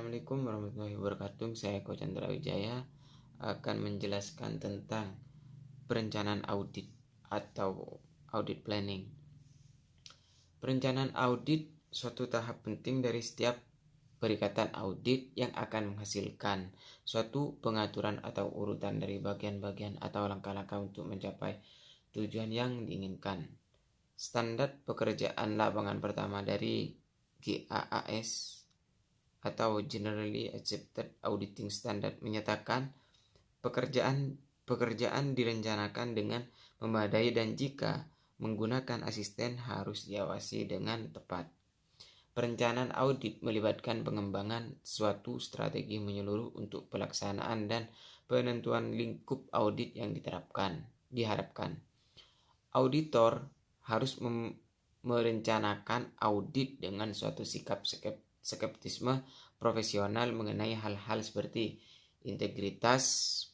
Assalamualaikum warahmatullahi wabarakatuh. Saya Eko Chandra Wijaya akan menjelaskan tentang perencanaan audit atau audit planning. Perencanaan audit suatu tahap penting dari setiap perikatan audit yang akan menghasilkan suatu pengaturan atau urutan dari bagian-bagian atau langkah-langkah untuk mencapai tujuan yang diinginkan. Standar pekerjaan lapangan pertama dari GAAS atau Generally Accepted Auditing Standard menyatakan pekerjaan direncanakan dengan memadai dan jika menggunakan asisten harus diawasi dengan tepat. Perencanaan audit melibatkan pengembangan suatu strategi menyeluruh untuk pelaksanaan dan penentuan lingkup audit yang diharapkan. Auditor harus merencanakan audit dengan suatu sikap skeptisme profesional mengenai hal-hal seperti integritas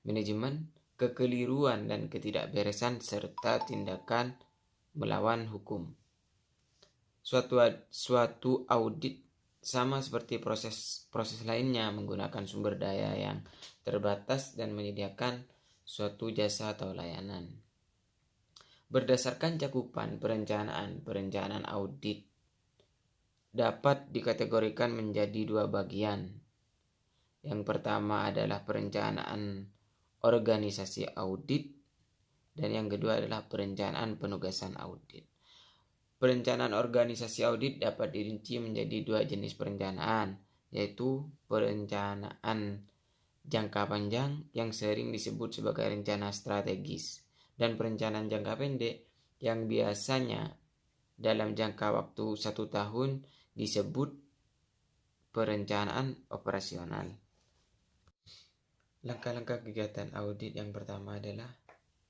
manajemen, kekeliruan dan ketidakberesan serta tindakan melawan hukum. Suatu audit sama seperti proses lainnya menggunakan sumber daya yang terbatas dan menyediakan suatu jasa atau layanan. Berdasarkan cakupan perencanaan audit dapat dikategorikan menjadi dua bagian. Yang pertama adalah perencanaan organisasi audit dan yang kedua adalah perencanaan penugasan audit. Perencanaan organisasi audit dapat dirinci menjadi dua jenis perencanaan, yaitu perencanaan jangka panjang yang sering disebut sebagai rencana strategis dan perencanaan jangka pendek yang biasanya dalam jangka waktu 1 tahun disebut perencanaan operasional. Langkah-langkah kegiatan audit yang pertama adalah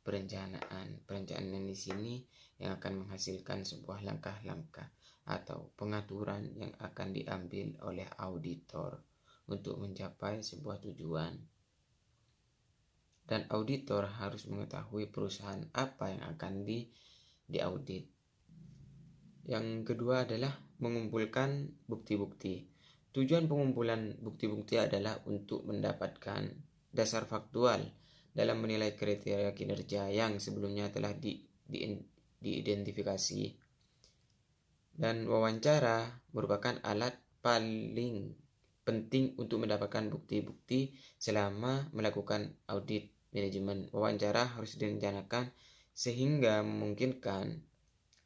perencanaan. Perencanaan di sini yang akan menghasilkan sebuah langkah-langkah atau pengaturan yang akan diambil oleh auditor untuk mencapai sebuah tujuan. Dan auditor harus mengetahui perusahaan apa yang akan diaudit. Yang kedua adalah mengumpulkan bukti-bukti. Tujuan pengumpulan bukti-bukti adalah untuk mendapatkan dasar faktual dalam menilai kriteria kinerja yang sebelumnya telah diidentifikasi. Dan wawancara merupakan alat paling penting untuk mendapatkan bukti-bukti selama melakukan audit manajemen. Wawancara harus direncanakan sehingga memungkinkan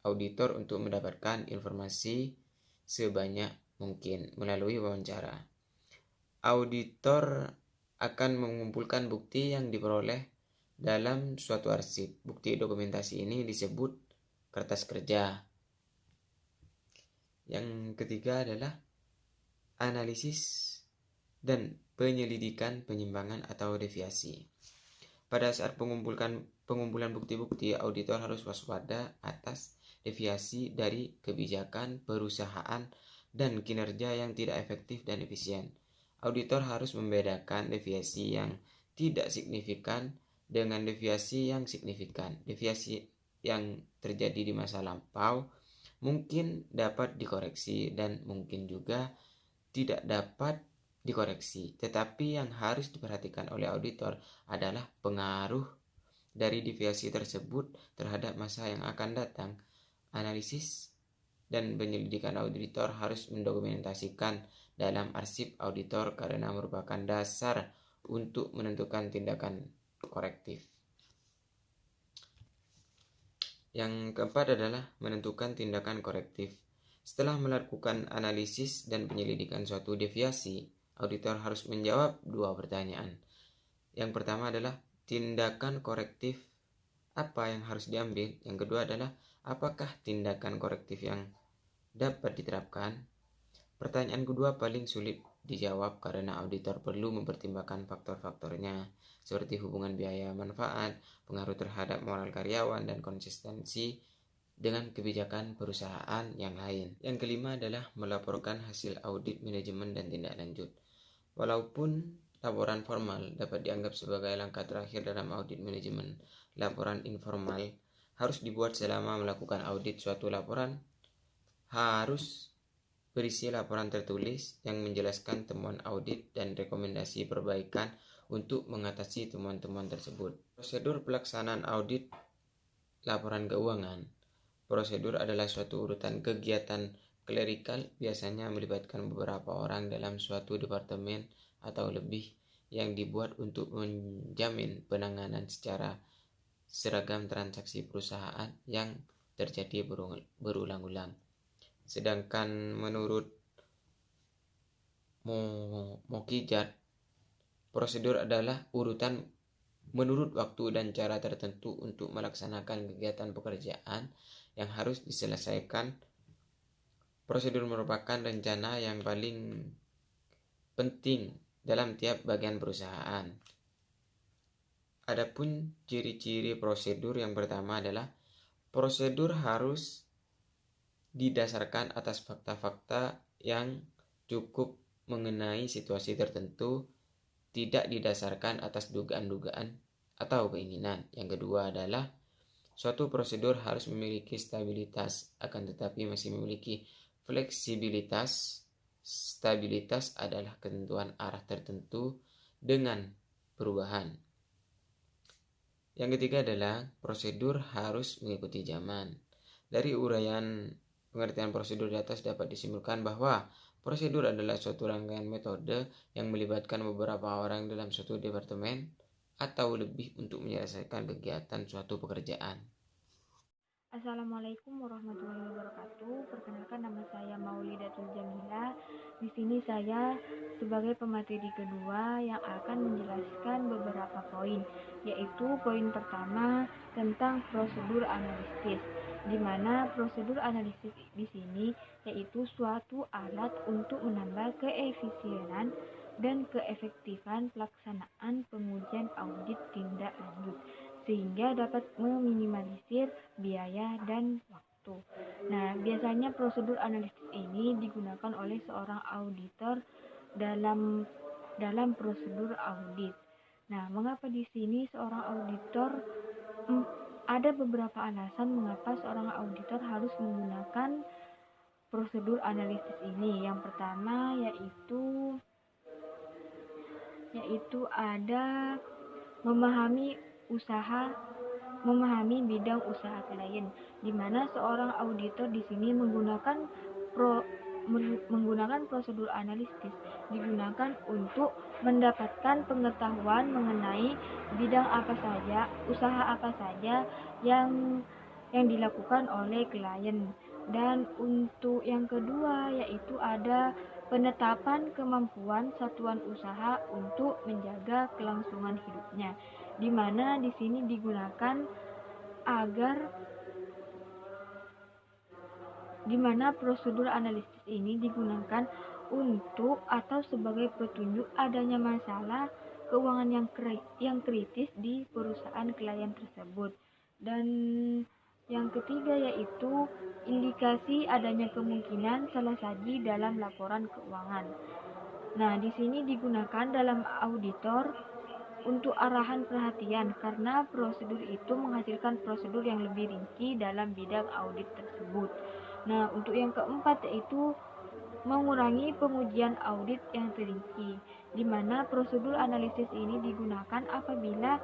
auditor untuk mendapatkan informasi sebanyak mungkin melalui wawancara. Auditor akan mengumpulkan bukti yang diperoleh dalam suatu arsip. Bukti dokumentasi ini disebut kertas kerja. Yang ketiga adalah analisis dan penyelidikan penyimpangan atau deviasi. Pada saat pengumpulan bukti-bukti, auditor harus waspada atas deviasi dari kebijakan perusahaan dan kinerja yang tidak efektif dan efisien. Auditor harus membedakan deviasi yang tidak signifikan dengan deviasi yang signifikan. Deviasi yang terjadi di masa lampau mungkin dapat dikoreksi dan mungkin juga tidak dapat dikoreksi. Tetapi yang harus diperhatikan oleh auditor adalah pengaruh dari deviasi tersebut terhadap masa yang akan datang. Analisis dan penyelidikan auditor harus mendokumentasikan dalam arsip auditor karena merupakan dasar untuk menentukan tindakan korektif. Yang keempat adalah menentukan tindakan korektif. Setelah melakukan analisis dan penyelidikan suatu deviasi, auditor harus menjawab dua pertanyaan. Yang pertama adalah tindakan korektif apa yang harus diambil. Yang kedua adalah apakah tindakan korektif yang dapat diterapkan. Pertanyaan kedua paling sulit dijawab karena auditor perlu mempertimbangkan faktor-faktornya seperti hubungan biaya manfaat, pengaruh terhadap moral karyawan, dan konsistensi dengan kebijakan perusahaan yang lain. Yang kelima adalah melaporkan hasil audit manajemen dan tindak lanjut. Walaupun laporan formal dapat dianggap sebagai langkah terakhir dalam audit manajemen, laporan informal harus dibuat selama melakukan audit. Suatu laporan harus berisi laporan tertulis yang menjelaskan temuan audit dan rekomendasi perbaikan untuk mengatasi temuan-temuan tersebut. Prosedur pelaksanaan audit laporan keuangan. Prosedur adalah suatu urutan kegiatan klerikal, biasanya melibatkan beberapa orang dalam suatu departemen atau lebih, yang dibuat untuk menjamin penanganan secara seragam transaksi perusahaan yang terjadi berulang-ulang. Sedangkan menurut Mokijat, prosedur adalah urutan menurut waktu dan cara tertentu untuk melaksanakan kegiatan pekerjaan yang harus diselesaikan. Prosedur merupakan rencana yang paling penting dalam tiap bagian perusahaan. Adapun ciri-ciri prosedur, yang pertama adalah prosedur harus didasarkan atas fakta-fakta yang cukup mengenai situasi tertentu, tidak didasarkan atas dugaan-dugaan atau keinginan. Yang kedua adalah suatu prosedur harus memiliki stabilitas, akan tetapi masih memiliki fleksibilitas. Stabilitas adalah ketentuan arah tertentu dengan perubahan. Yang ketiga adalah prosedur harus mengikuti zaman. Dari uraian pengertian prosedur di atas dapat disimpulkan bahwa prosedur adalah suatu rangkaian metode yang melibatkan beberapa orang dalam suatu departemen atau lebih untuk menyelesaikan kegiatan suatu pekerjaan. Assalamualaikum warahmatullahi wabarakatuh. Perkenalkan, nama saya Maulidatul Jamila. Di sini saya sebagai pemateri kedua yang akan menjelaskan beberapa poin, yaitu poin pertama tentang prosedur analisis, di mana prosedur analisis di sini yaitu suatu alat untuk menambah keefisienan dan keefektifan pelaksanaan pengujian audit tindak lanjut, sehingga dapat meminimalisir biaya dan waktu. Nah, biasanya prosedur analisis ini digunakan oleh seorang auditor dalam prosedur audit. Nah, mengapa di sini seorang auditor ada beberapa alasan mengapa seorang auditor harus menggunakan prosedur analisis ini. Yang pertama yaitu ada memahami bidang usaha klien, di mana seorang auditor di sini menggunakan prosedur analisis digunakan untuk mendapatkan pengetahuan mengenai bidang apa saja, usaha apa saja yang dilakukan oleh klien. Dan untuk yang kedua yaitu ada penetapan kemampuan satuan usaha untuk menjaga kelangsungan hidupnya, di mana di sini digunakan di mana prosedur analisis ini digunakan untuk atau sebagai petunjuk adanya masalah keuangan yang kritis di perusahaan klien tersebut. Dan yang ketiga yaitu indikasi adanya kemungkinan salah saji dalam laporan keuangan. Nah, di sini digunakan dalam auditor untuk arahan perhatian, karena prosedur itu menghasilkan prosedur yang lebih rinci dalam bidang audit tersebut. Nah, untuk yang keempat yaitu mengurangi pengujian audit yang terinci, di mana prosedur analisis ini digunakan apabila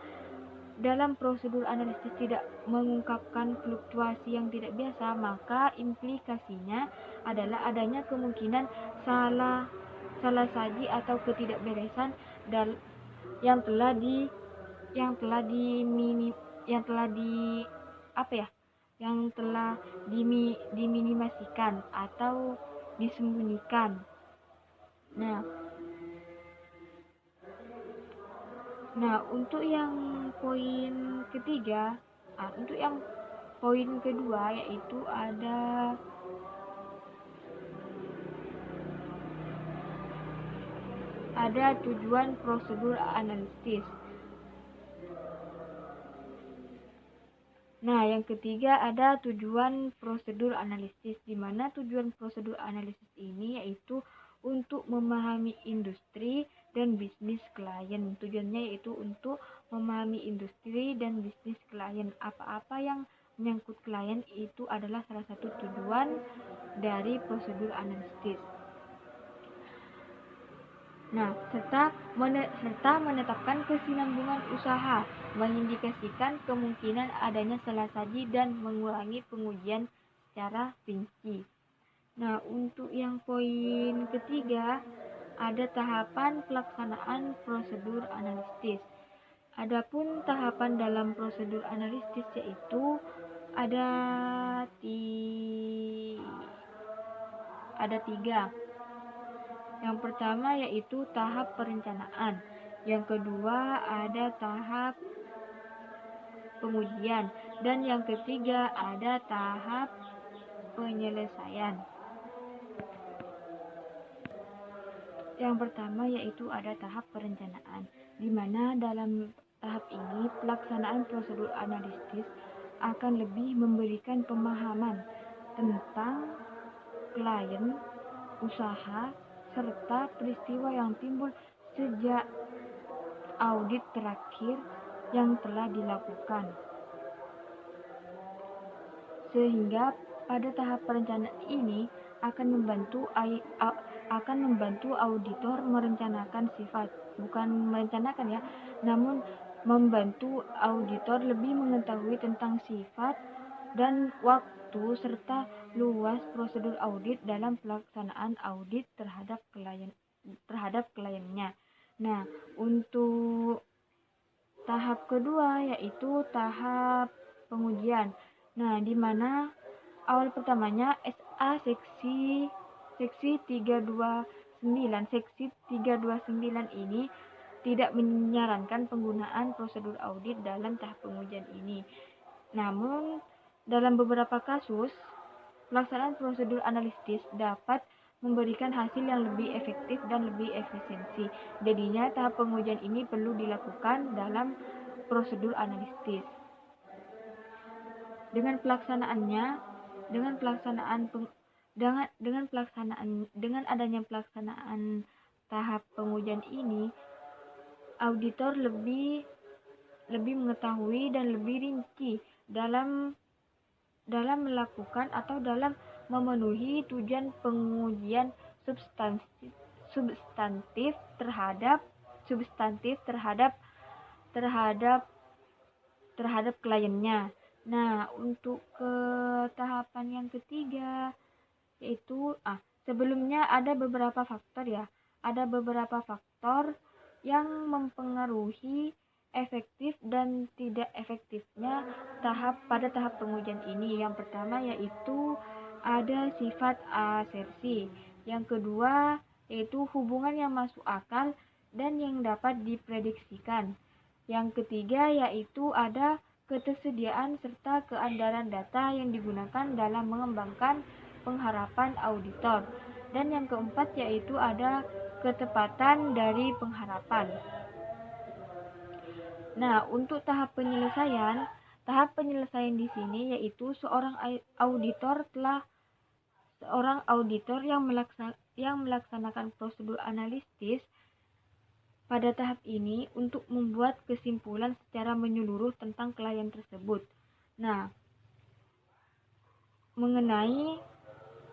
dalam prosedur analisis tidak mengungkapkan fluktuasi yang tidak biasa, maka implikasinya adalah adanya kemungkinan salah saji atau ketidakberesan yang telah diminimasikan atau disembunyikan. Nah, untuk yang poin ketiga, untuk yang poin kedua yaitu ada tujuan prosedur analisis. Nah, yang ketiga ada tujuan prosedur analisis, di mana tujuan prosedur analisis ini yaitu untuk memahami industri dan bisnis klien. Tujuannya yaitu untuk memahami industri dan bisnis klien, apa-apa yang menyangkut klien itu adalah salah satu tujuan dari prosedur analitis. Nah, serta menetapkan kesinambungan usaha, mengindikasikan kemungkinan adanya salah saji dan mengurangi pengujian secara rinci. Nah, untuk yang poin ketiga, ada tahapan pelaksanaan prosedur analitis. Adapun tahapan dalam prosedur analitis yaitu ada tiga. Yang pertama yaitu tahap perencanaan. Yang kedua ada tahap pengujian. Dan yang ketiga ada tahap penyelesaian. Yang pertama yaitu ada tahap perencanaan, di mana dalam tahap ini pelaksanaan prosedur analitis akan lebih memberikan pemahaman tentang klien, usaha, serta peristiwa yang timbul sejak audit terakhir yang telah dilakukan. Sehingga pada tahap perencanaan ini akan membantu auditor merencanakan sifat, bukan merencanakan ya, namun membantu auditor lebih mengetahui tentang sifat dan waktu serta luas prosedur audit dalam pelaksanaan audit terhadap kliennya. Nah, untuk tahap kedua yaitu tahap pengujian. Nah, di mana awal pertamanya SA seksi 329 ini tidak menyarankan penggunaan prosedur audit dalam tahap pengujian ini. Namun, dalam beberapa kasus, pelaksanaan prosedur analitis dapat memberikan hasil yang lebih efektif dan lebih efisiensi. Jadinya, tahap pengujian ini perlu dilakukan dalam prosedur analitis. Dengan adanya pelaksanaan tahap pengujian ini, auditor lebih mengetahui dan lebih rinci dalam melakukan atau dalam memenuhi tujuan pengujian substantif terhadap kliennya. Nah, untuk ke tahapan yang ketiga yaitu sebelumnya ada beberapa faktor ya. Ada beberapa faktor yang mempengaruhi efektif dan tidak efektifnya pada tahap pengujian ini. Yang pertama yaitu ada sifat asersi. Yang kedua yaitu hubungan yang masuk akal dan yang dapat diprediksikan. Yang ketiga yaitu ada ketersediaan serta keandalan data yang digunakan dalam mengembangkan pengharapan auditor. Dan yang keempat yaitu ada ketepatan dari pengharapan. Nah, untuk tahap penyelesaian di sini yaitu seorang auditor yang melaksanakan prosedur analitis pada tahap ini untuk membuat kesimpulan secara menyeluruh tentang klien tersebut. Nah,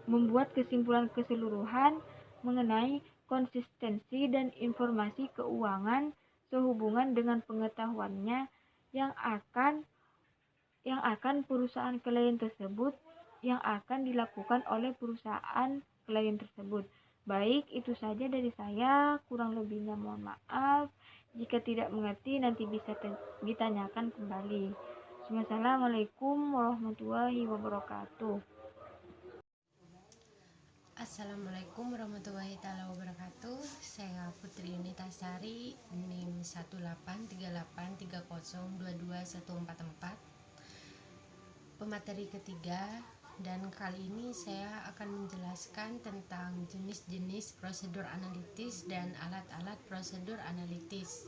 membuat kesimpulan keseluruhan mengenai konsistensi dan informasi keuangan sehubungan dengan pengetahuannya yang akan perusahaan klien tersebut yang akan dilakukan oleh perusahaan klien tersebut. Baik, itu saja dari saya. Kurang lebihnya mohon maaf. Jika tidak mengerti, nanti bisa ditanyakan kembali. Wassalamualaikum warahmatullahi wabarakatuh. Assalamualaikum warahmatullahi wabarakatuh. Saya Putri Unitasari, NIM 18383022144. Pemateri ketiga, dan kali ini saya akan menjelaskan tentang jenis-jenis prosedur analitis dan alat-alat prosedur analitis.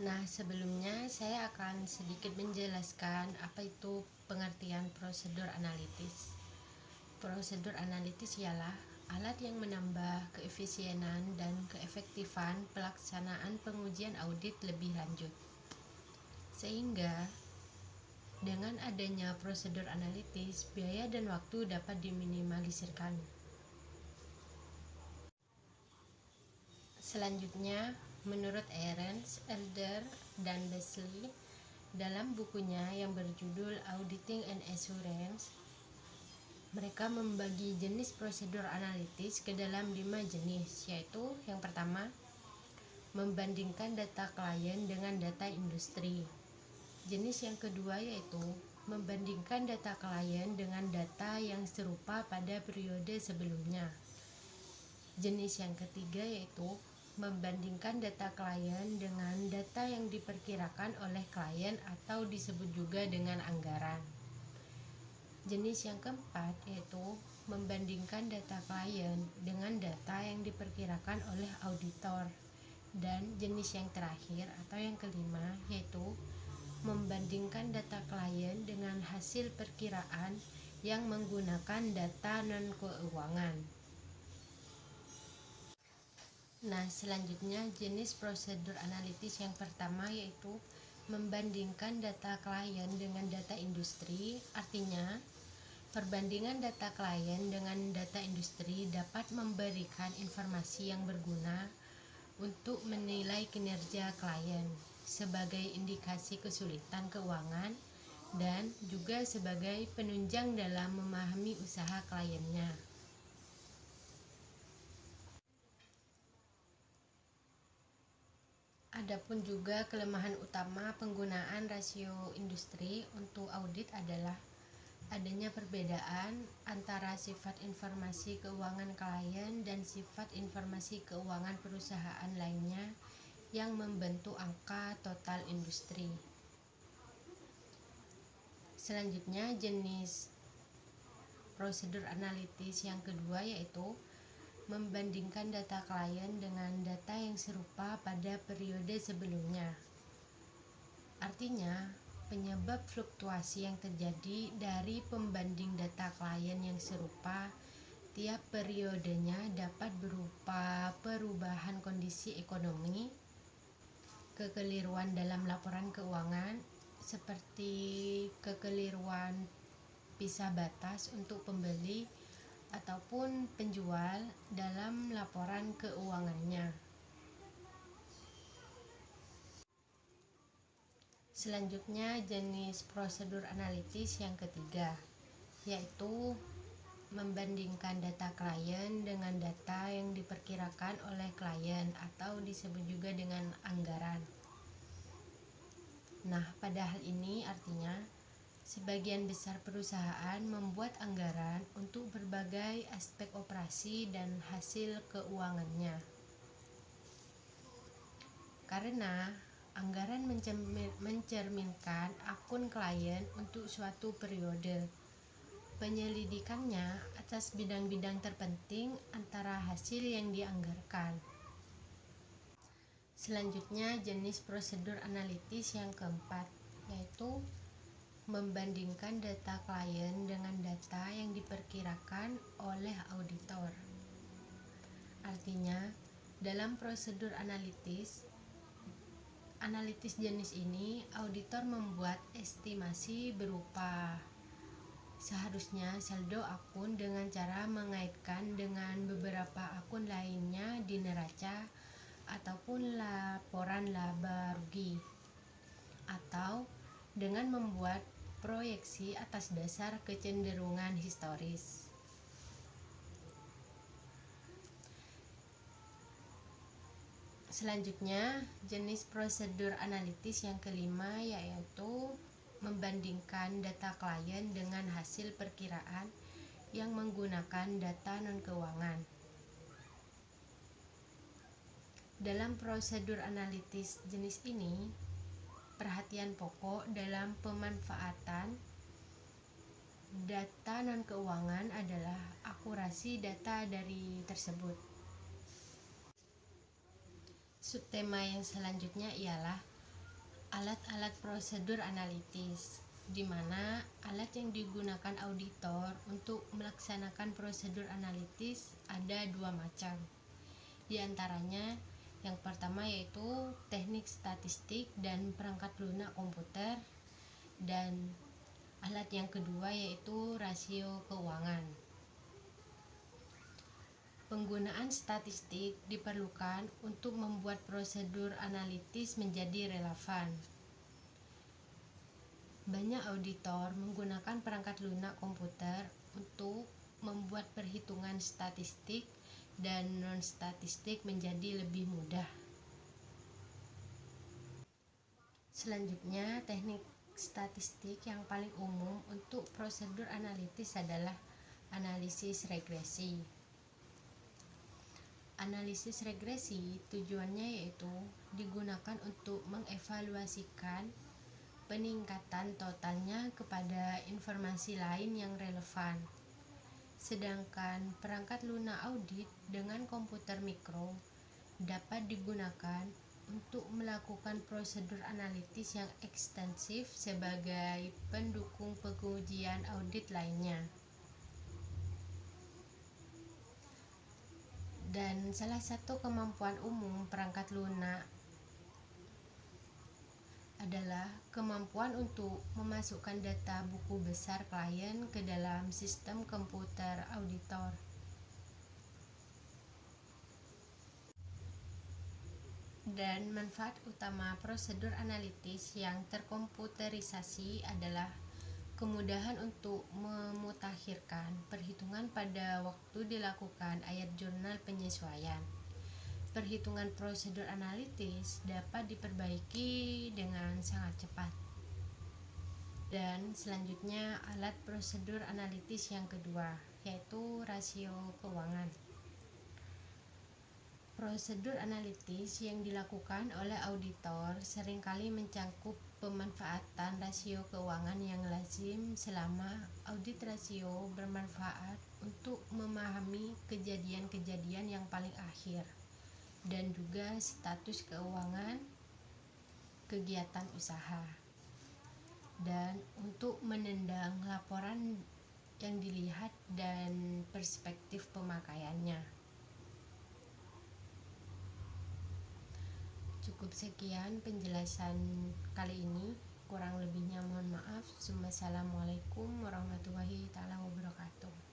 Nah, sebelumnya saya akan sedikit menjelaskan apa itu pengertian prosedur analitis. Prosedur analitis ialah alat yang menambah keefisienan dan keefektifan pelaksanaan pengujian audit lebih lanjut. Sehingga dengan adanya prosedur analitis, biaya dan waktu dapat diminimalisirkan. Selanjutnya, menurut Ahrens, Elder, dan Beasley, dalam bukunya yang berjudul Auditing and Assurance, mereka membagi jenis prosedur analitis ke dalam 5 jenis, yaitu yang pertama, membandingkan data klien dengan data industri. Jenis yang kedua yaitu membandingkan data klien dengan data yang serupa pada periode sebelumnya. Jenis yang ketiga yaitu membandingkan data klien dengan data yang diperkirakan oleh klien atau disebut juga dengan anggaran. Jenis yang keempat yaitu membandingkan data klien dengan data yang diperkirakan oleh auditor. Dan jenis yang terakhir atau yang kelima yaitu membandingkan data klien dengan hasil perkiraan yang menggunakan data non-keuangan. Nah, selanjutnya jenis prosedur analitis yang pertama yaitu membandingkan data klien dengan data industri. Artinya, perbandingan data klien dengan data industri dapat memberikan informasi yang berguna untuk menilai kinerja klien sebagai indikasi kesulitan keuangan dan juga sebagai penunjang dalam memahami usaha kliennya. Adapun juga kelemahan utama penggunaan rasio industri untuk audit adalah adanya perbedaan antara sifat informasi keuangan klien dan sifat informasi keuangan perusahaan lainnya yang membentuk angka total industri. Selanjutnya jenis prosedur analitis yang kedua yaitu membandingkan data klien dengan data yang serupa pada periode sebelumnya. Artinya, penyebab fluktuasi yang terjadi dari pembanding data klien yang serupa tiap periodenya dapat berupa perubahan kondisi ekonomi, kekeliruan dalam laporan keuangan, seperti kekeliruan pisah batas untuk pembeli ataupun penjual dalam laporan keuangannya. Selanjutnya jenis prosedur analitis yang ketiga yaitu membandingkan data klien dengan data yang diperkirakan oleh klien atau disebut juga dengan anggaran. Nah, pada hal ini artinya sebagian besar perusahaan membuat anggaran untuk berbagai aspek operasi dan hasil keuangannya. Karena anggaran mencerminkan akun klien untuk suatu periode. Penyelidikannya atas bidang-bidang terpenting antara hasil yang dianggarkan. Selanjutnya jenis prosedur analitis yang keempat yaitu membandingkan data klien dengan data yang diperkirakan oleh auditor. Artinya, dalam prosedur analitis jenis ini, auditor membuat estimasi berupa seharusnya saldo akun dengan cara mengaitkan dengan beberapa akun lainnya di neraca ataupun laporan laba rugi, atau dengan membuat proyeksi atas dasar kecenderungan historis. Selanjutnya, jenis prosedur analitis yang kelima yaitu membandingkan data klien dengan hasil perkiraan yang menggunakan data non-keuangan. Dalam prosedur analitis jenis ini, perhatian pokok dalam pemanfaatan data non-keuangan adalah akurasi data dari tersebut. Subtema yang selanjutnya ialah alat-alat prosedur analitis, di mana alat yang digunakan auditor untuk melaksanakan prosedur analitis ada dua macam. Di antaranya, Yang pertama yaitu teknik statistik dan perangkat lunak komputer, dan alat yang kedua yaitu rasio keuangan. Penggunaan statistik diperlukan untuk membuat prosedur analitis menjadi relevan. Banyak auditor menggunakan perangkat lunak komputer untuk membuat perhitungan statistik dan non-statistik menjadi lebih mudah. Selanjutnya, teknik statistik yang paling umum untuk prosedur analitis adalah analisis regresi. Analisis regresi tujuannya yaitu digunakan untuk mengevaluasikan peningkatan totalnya kepada informasi lain yang relevan. Sedangkan perangkat lunak audit dengan komputer mikro dapat digunakan untuk melakukan prosedur analitis yang ekstensif sebagai pendukung pengujian audit lainnya. Dan salah satu kemampuan umum perangkat lunak adalah kemampuan untuk memasukkan data buku besar klien ke dalam sistem komputer auditor. Dan manfaat utama prosedur analitis yang terkomputerisasi adalah kemudahan untuk memutakhirkan perhitungan pada waktu dilakukan ayat jurnal penyesuaian. Perhitungan prosedur analitis dapat diperbaiki dengan sangat cepat. Dan selanjutnya alat prosedur analitis yang kedua, yaitu rasio keuangan. Prosedur analitis yang dilakukan oleh auditor seringkali mencangkup pemanfaatan rasio keuangan yang lazim selama audit rasio bermanfaat untuk memahami kejadian-kejadian yang paling akhir dan juga status keuangan kegiatan usaha, dan untuk menendang laporan yang dilihat dan perspektif pemakaiannya. Cukup sekian penjelasan kali ini, kurang lebihnya mohon maaf. Wassalamualaikum warahmatullahi wabarakatuh.